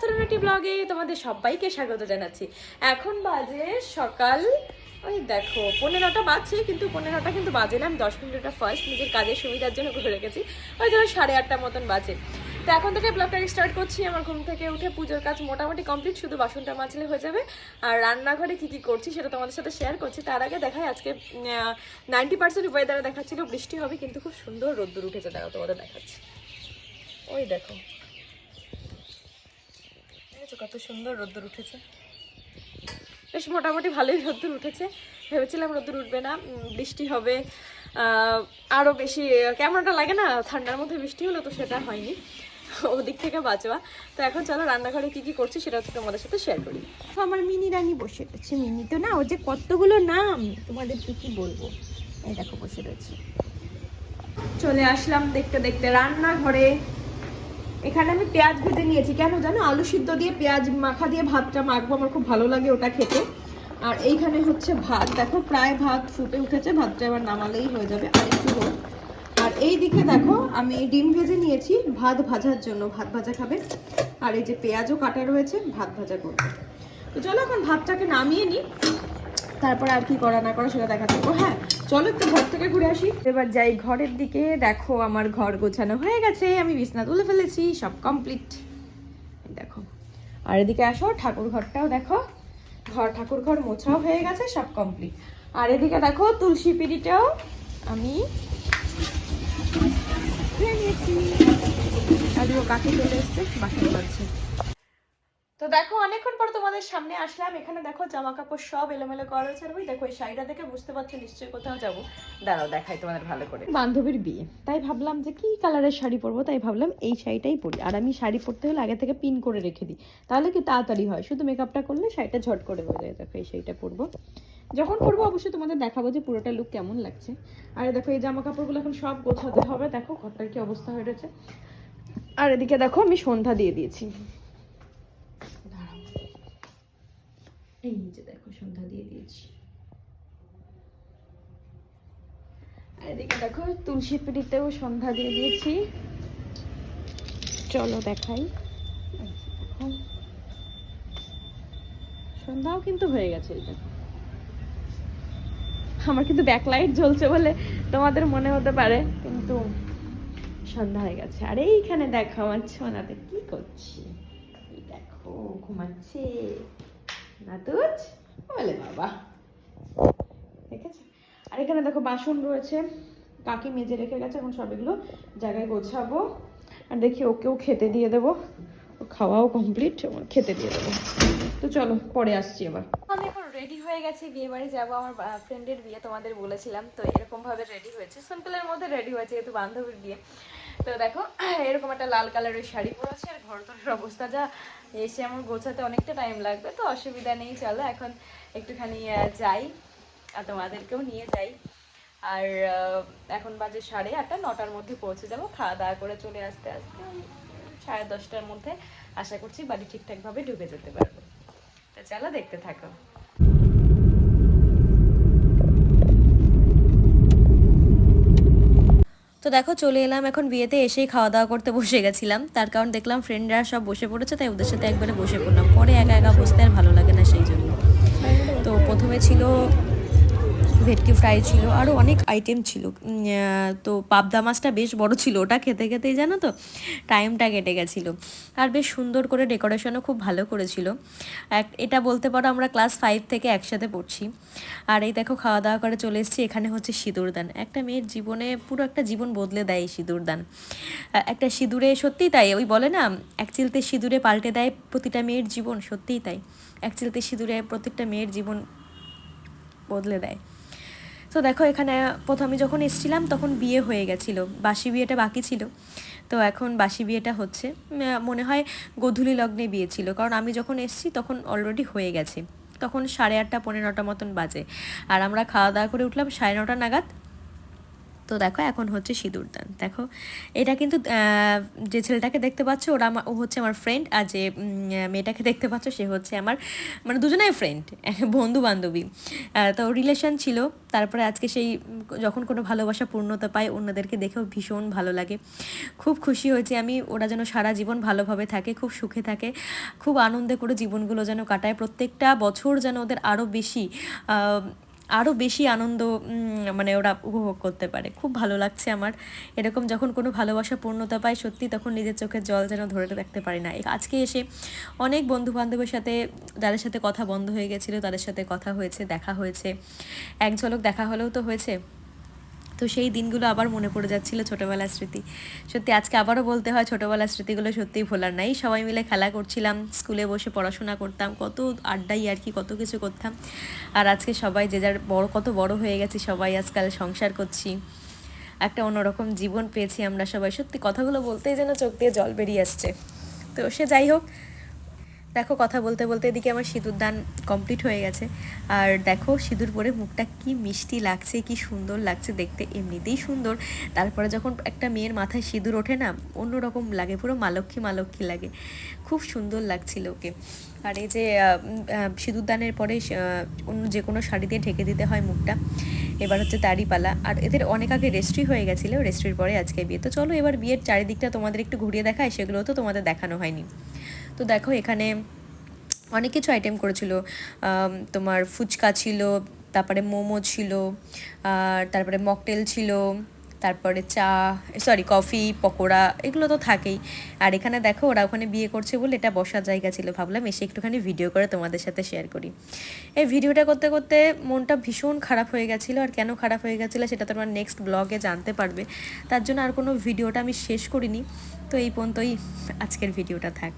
নতুন একটি ব্লগে তোমাদের সবাইকে স্বাগত জানাচ্ছি। এখন বাজে সকাল ওই দেখো 15টা বাজছে, কিন্তু 15টা কিন্তু বাজে না, আমি 10 মিনিটটা ফার্স্ট নিজের কাজের সুবিধার জন্য করে রেখেছি। ওই ধরো 8:30 মতন বাজে। তো এখন থেকে ব্লগটা স্টার্ট করছি। আমার ঘুম থেকে উঠে পুজোর কাজ মোটামুটি কমপ্লিট, শুধু বাসনটা মাজলে হয়ে যাবে। আর রান্নাঘরে কী কী করছি সেটা তোমাদের সাথে শেয়ার করছি। তার আগে দেখাই আজকে 90% ওয়েদারে দেখাচ্ছিল বৃষ্টি হবে, কিন্তু খুব সুন্দর রোদ্দুর উঠেছে, দাঁড়াও তোমাদের দেখাচ্ছি। ওই দেখো কত সুন্দর রোদ্দুর উঠেছে, বেশ মোটামুটি ভালোই রোদ্দুর উঠেছে। ভেবেছিলাম রোদ্দুর উঠবে না, বৃষ্টি হবে, আরও বেশি কেমনটা লাগে না ঠান্ডার মধ্যে বৃষ্টি হলো, তো সেটা হয়নি, ওদিক থেকে বাঁচবা। তো এখন চলো রান্নাঘরে কী কী করছি সেটা তো তোমাদের সাথে শেয়ার করি। আমার মিনি রানী বসে রয়েছে। মিনি তো না, ও যে কতগুলো নাম তোমাদের কি বলবো। এই দেখো বসে রয়েছে। চলে আসলাম দেখতে দেখতে রান্নাঘরে। এখানে আমি পেঁয়াজ ভেজে নিয়েছি, কেন জানো, আলু সিদ্ধ দিয়ে পেঁয়াজ মাখা দিয়ে ভাতটা মাখবো, আমার খুব ভালো লাগে ওটা খেতে। আর এইখানে হচ্ছে ভাত, দেখো প্রায় ভাত ফুটে উঠেছে, ভাতটা এবার নামালেই হয়ে যাবে, আর একটু হোক। আর এই দিকে দেখো আমি ডিম ভেজে নিয়েছি ভাত ভাজার জন্য, ভাত ভাজা খাবে। আর এই যে পেঁয়াজও কাটা রয়েছে, ভাত ভাজা করবে। তো চলো এখন ভাতটাকে নামিয়ে নিই, তারপরে আর কি করা না করা সেটা দেখা যাবো। হ্যাঁ চলো একটু ঘর থেকে ঘুরে আসি। এবার যাই ঘরের দিকে। দেখো আমার ঘর গোছানো হয়ে গেছে, আমি বিছনা তুলে ফেলেছি, সব কমপ্লিট দেখো। আর এদিকে আসো, ঠাকুর ঘরটাও দেখো, ঠাকুর ঘর মোছাও হয়ে গেছে, সব কমপ্লিট। আর এদিকে দেখো তুলসী পিঁড়িটাও আমি ধুয়ে নিয়েছি। আর ও কাকে চলে এসছে, বাসন করছে। তো দেখো অনেকক্ষণ পর তোমাদের সামনে আসলাম। এখানে দেখো জামা কাপড় সব এলোমেলো করা রয়েছে। আর ওই দেখো এই শাড়িটা দেখে বুঝতে পারছো নিশ্চয়ই কোথাও যাবো, দাঁড়াও দেখাই তোমাদের ভালো করে। বান্ধবীর বিয়ে, তাই ভাবলাম যে কি কালারের শাড়ি পরবো, তাই ভাবলাম এই শাড়িটাই পরি। আর আমি শাড়ি পরতে হলে আগে থেকে পিন করে রেখে দিই, তাহলে কি তাড়াতাড়ি হয়, শুধু মেকআপটা করলে শাড়িটা ঝট করে হয়ে যায়। দেখো এই শাড়িটা পরবো, যখন পরবো অবশ্যই তোমাদের দেখাবো যে পুরোটা লুক কেমন লাগছে। আর দেখো এই জামা কাপড়গুলো এখন সব গোছাতে হবে, দেখো ঘরটার কি অবস্থা হয়ে রয়েছে। আর এদিকে দেখো আমি সন্ধ্যা দিয়ে দিয়েছি, এই নিচে দেখো সন্ধ্যা দিয়ে দিয়েছি। আর এদিকে দেখো তুলসী পিঁড়িতেও সন্ধ্যা দিয়ে দিয়েছি, চলো দেখাই। সন্ধ্যাও কিন্তু হয়ে গেছে। এই দেখো আমার কিন্তু ব্যাকলাইট জ্বলছে বলে তোমাদের মনে হতে পারে, কিন্তু সন্ধ্যা হয়ে গেছে। আর এইখানে দেখো আমার সোনাতে কি করছি, এই দেখো ঘুমাচ্ছে না তুজ বলে বাবা, দেখেছো। আর এখানে দেখো বাসন রয়েছে, কাকি মেজে রেখে গেছে, এখন সব এগুলো জায়গায় গোছাবো। আর দেখি ওকেও খেতে দিয়ে দেবো, ও খাওয়াও কমপ্লিট, খেতে দিয়ে দেবো। তো চলো পরে আসছি আবার। আমি এখন রেডি হয়ে গেছি, বিয়ে বাড়ি যাবো, আমার ফ্রেন্ডের বিয়ে তোমাদের বলেছিলাম। তো এরকম ভাবে রেডি হয়েছে, সিম্পলের মধ্যে রেডি হয়েছে যেহেতু বান্ধবীর বিয়ে। তো দেখো এরকম একটা লাল কালারের শাড়ি পরেছে। আর ঘর তোর অবস্থা যা, এসে আমার গোছাতে অনেকটা টাইম লাগবে, তো অসুবিধা নেই। চলো এখন একটুখানি যাই আর তোমাদেরকেও নিয়ে যাই। আর এখন বাজে 8:30, 9টার মধ্যে পৌঁছে যাবো। খাওয়া দাওয়া করে চলে আসতে আসতে 10:30টার মধ্যে আশা করছি বাড়ি ঠিকঠাকভাবে ঢুকে যেতে পারবো। তো চলো দেখতে থাকো। তো দেখো চলে এলাম এখন বিয়েতে, এসেই খাওয়া দাওয়া করতে বসে গেছিলাম। তার কারণ দেখলাম ফ্রেন্ডরা সব বসে পড়েছে, তাই ওদের সাথে একবারে বসে পড়লাম। পরে একা একা বসতে আর ভালো লাগে না, সেই জন্য। তো প্রথমে ছিল ভেটকি ফ্রাই, ছিল আরও অনেক আইটেম ছিল। তো পাবদা মাছটা বেশ বড় ছিল, ওটা খেতে খেতেই জানো তো টাইমটা কেটে গেছিলো। আর বেশ সুন্দর করে ডেকোরেশনও খুব ভালো করেছিল। এটা বলতে পারো আমরা ক্লাস 5 থেকে একসাথে পড়ছি। আর এই দেখো খাওয়া দাওয়া করে চলে এসেছি। এখানে হচ্ছে সিঁদুরদান, একটা মেয়ের জীবনে পুরো একটা জীবন বদলে দেয় এই সিঁদুরদান। একটা সিঁদুরে সত্যিই তাই, ওই বলে না এক চিলতে সিঁদুরে পাল্টে দেয় প্রতিটা মেয়ের জীবন, সত্যিই তাই। এক চিলতে সিঁদুরে প্রত্যেকটা মেয়ের জীবন বদলে দেয়। তো দেখো এখানে প্রথমে যখন এসেছিলাম তখন বিয়ে হয়ে গেছিলো, বাসি বিয়েটা বাকি ছিল। তো এখন বাসি বিয়েটা হচ্ছে, মনে হয় গোধূলি লগ্নে বিয়ে ছিল, কারণ আমি যখন এসেছি তখন অলরেডি হয়ে গেছে। তখন 8:30, 9:30 মতন বাজে। আর আমরা খাওয়া দাওয়া করে উঠলাম 9:30 নাগাদ। তো দেখো এখন হচ্ছে সিঁদুরদান। দেখো এটা কিন্তু যে ছেলেটাকে দেখতে পাচ্ছ ও হচ্ছে আমার ফ্রেন্ড, আর যে মেয়েটাকে দেখতে পাচ্ছ সে হচ্ছে আমার মানে দুজনেই ফ্রেন্ড, বন্ধু বান্ধবী। তো রিলেশন ছিল, তারপরে আজকে সেই যখন কোনো ভালোবাসা পূর্ণতা পায় অন্যদেরকে দেখেও ভীষণ ভালো লাগে। খুব খুশি হয়েছি আমি, ওরা যেন সারা জীবন ভালোভাবে থাকে, খুব সুখে থাকে, খুব আনন্দে করে জীবনগুলো যেন কাটায়, প্রত্যেকটা বছর যেন ওদের আরও বেশি আনন্দ মানে ওরা উপভোগ করতে পারে। খুব ভালো লাগছে আমার এরকম যখন কোনো ভালোবাসা পূর্ণতা পায়, সত্যি তখন নিজের চোখের জল যেন ধরে রাখতে পারি না। আজকে এসে অনেক বন্ধু বান্ধবের সাথে, যাদের সাথে কথা বন্ধ হয়ে গেছিলো তাদের সাথে কথা হয়েছে, দেখা হয়েছে, এক ঝলক দেখা হলেও তো হয়েছে। তো সেই দিনগুলো আবার মনে পড়ে যাচ্ছিলো, ছোটোবেলার স্মৃতি। সত্যি আজকে আবারও বলতে হয় ছোটোবেলার স্মৃতিগুলো সত্যিই ভোলার নাই। সবাই মিলে খেলা করছিলাম, স্কুলে বসে পড়াশোনা করতাম, কত আড্ডাই আর কি, কত কিছু করতাম। আর আজকে সবাই যে যার কত বড় হয়ে গেছি, সবাই আজকাল সংসার করছি, একটা অন্যরকম জীবন পেয়েছি আমরা সবাই। সত্যি কথাগুলো বলতেই যেন চোখ দিয়ে জল বেরিয়ে আসছে। তো সে যাই হোক, দেখো কথা বলতে বলতে এদিকে আমার সিঁদুর দান কমপ্লিট হয়ে গেছে। আর দেখো সিঁদুর পরে মুখটা কি মিষ্টি লাগছে, কি সুন্দর লাগছে দেখতে, এমনিতেই সুন্দর, তারপরে যখন একটা মেয়ের মাথায় সিঁদুর ওঠে না, অন্যরকম লাগে, পুরো মালক্ষী মালক্ষী লাগে, খুব সুন্দর লাগছিল ওকে। আর এই যে সিঁদুর দানের পরে অন্য যে কোনো শাড়ি দিয়ে ঢেকে দিতে হয় মুখটা, এবার হচ্ছে তারই পালা। আর এদের অনেক আগে রেজিস্ট্রি হয়ে গেছিলো, রেজিস্ট্রির পরে আজকে বিয়ে। তো চলো এবার বিয়ের চারিদিকটা তোমাদের একটু ঘুরিয়ে দেখায়, সেগুলো তো তোমাদের দেখানো হয়নি। তো দেখো এখানে অনেক কিছু আইটেম করেছিল, তোমার ফুচকা ছিল, তারপরে মোমো ছিল, আর তারপরে মকটেল ছিল, তারপরে কফি, পকোড়া, এগুলো তো থাকেই। আর এখানে দেখো ওরা ওখানে বিয়ে করছে বলে এটা বসার জায়গা ছিল, ভাবলাম এসে একটুখানি ভিডিও করে তোমাদের সাথে শেয়ার করি। এই ভিডিওটা করতে করতে মনটা ভীষণ খারাপ হয়ে গেছিলো, আর কেন খারাপ হয়ে গেছিলো সেটা তোমরা নেক্সট ব্লগে জানতে পারবে, তার জন্য আর কোনো ভিডিওটা আমি শেষ করিনি। তো এই পর্যন্তই আজকের ভিডিওটা থাক।